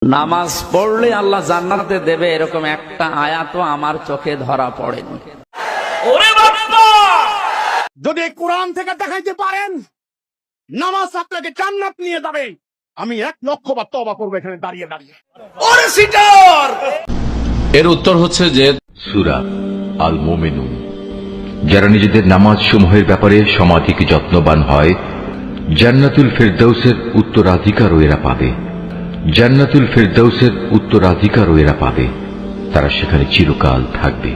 নামাজ পড়লে আল্লাহ জান্নাতে দেবে এরকম একটা আয়াতও আমার চোখে ধরা পড়েনি। ওরে বাবা, যদি কোরআন থেকে দেখাইতে পারেন নামাজ আপনাকে জান্নাত নিয়ে যাবে, আমি 1,00,000 বার তওবা করবো এখানে দাঁড়িয়ে দাঁড়িয়ে। ওরে সিটার। এর উত্তর হচ্ছে যে সূরা আল মুমিনুন। যারা নিজেদের নামাজ সমূহের ব্যাপারে সমাধিক যত্নবান হয়, জান্নাতুল ফিরদাউসের উত্তরাধিকারও এরা পাবে। জান্নাতুল ফিরদাউসের উত্তরাধিকারও এরা পাবে। তারা সেখানে চিরকাল থাকবে।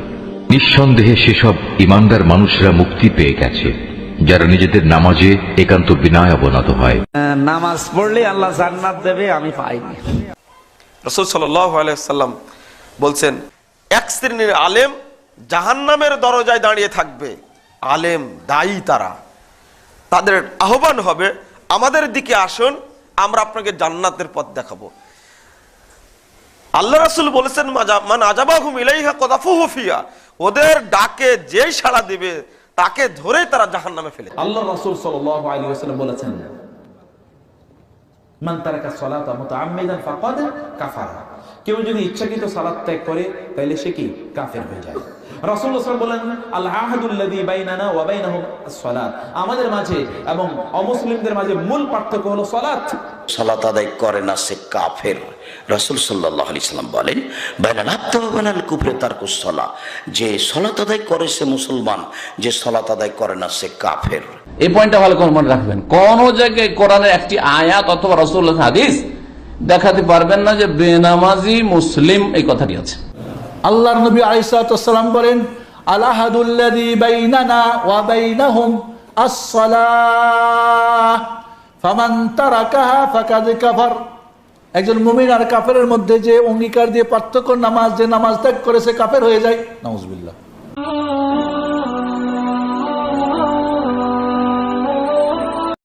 নিঃসন্দেহে সেসব ইমানদার মানুষরা মুক্তি পেয়ে গেছে যারা নিজেদের নামাজে একান্ত বিনয় অবনত হয়। নামাজ পড়লে আল্লাহ জান্নাত দেবে আমি পাইনি। রাসূল সাল্লাল্লাহু আলাইহি ওয়াসাল্লাম বলছেন, এক শ্রেণীর আলেম জাহান্নামের দরজায় দাঁড়িয়ে থাকবে। আলেম দায়ী তারা, তাদের আহ্বান হবে, আমাদের দিকে আসুন, আমরা আপনাকে জান্নাতের পথ দেখাবো। আল্লাহ রাসূল বলেছেন, মান আজাবাহুম ইলাইহা কাযাফুহু ফিহা, ওদের ডাকে যেই সাড়া দিবে তাকে ধরে তারা জাহান্নামে ফেলে। আল্লাহ রাসূল সাল্লাল্লাহু আলাইহি ওয়াসাল্লাম বলেছেন, মান তারাকা সালাতা মুতাআম্মিদান ফাকাদ কাফারা, কেউ যদি ইচ্ছাকৃত সালাত ত্যাগ করে তাহলে সে কি কাফের হয়ে যায়। রাসূলুল্লাহ সাল্লাল্লাহু আলাইহি ওয়াসাল্লাম বলেন, আল আহাদুল্লাযী বাইনানা ওয়া বাইনাহুম আস-সালাত, আমাদের মাঝে এবং অমুসলিমদের মাঝে মূল পার্থক্য হলো সালাত। সালাত আদায় করে না সে কাফের। রাসূল সাল্লাল্লাহু আলাইহি সাল্লাম বলেন, বাইনাল আবদি ওয়া বাইনাল কুফরি তারকুস সালাহ, যে সালাত আদায় করে সে মুসলমান, যে সালাত আদায় করে না সে কাফের। এই পয়েন্টটা ভালো করে মনে রাখবেন। কোন জায়গায় কোরআনের একটি আয়াত অথবা রাসূলুল্লাহর হাদিস দেখাতে পারবেন না যে বেনামাজি মুসলিম এই কথাটি আছে। আল্লাহর নবী আলাইহিস সালাম বলেন, আল আহাদুল্লাযী বাইনানা ওয়া বাইনাহুম আস-সালাহ ফামান তারাকাহা ফাকাদ কাফার, একজন মুমিন আর কাফেরের মধ্যে যে অঙ্গীকার দিয়ে পার্থক্য নামাজ, যে নামাজ ত্যাগ করে সে কাফের হয়ে যায়। নাউজুবিল্লাহ।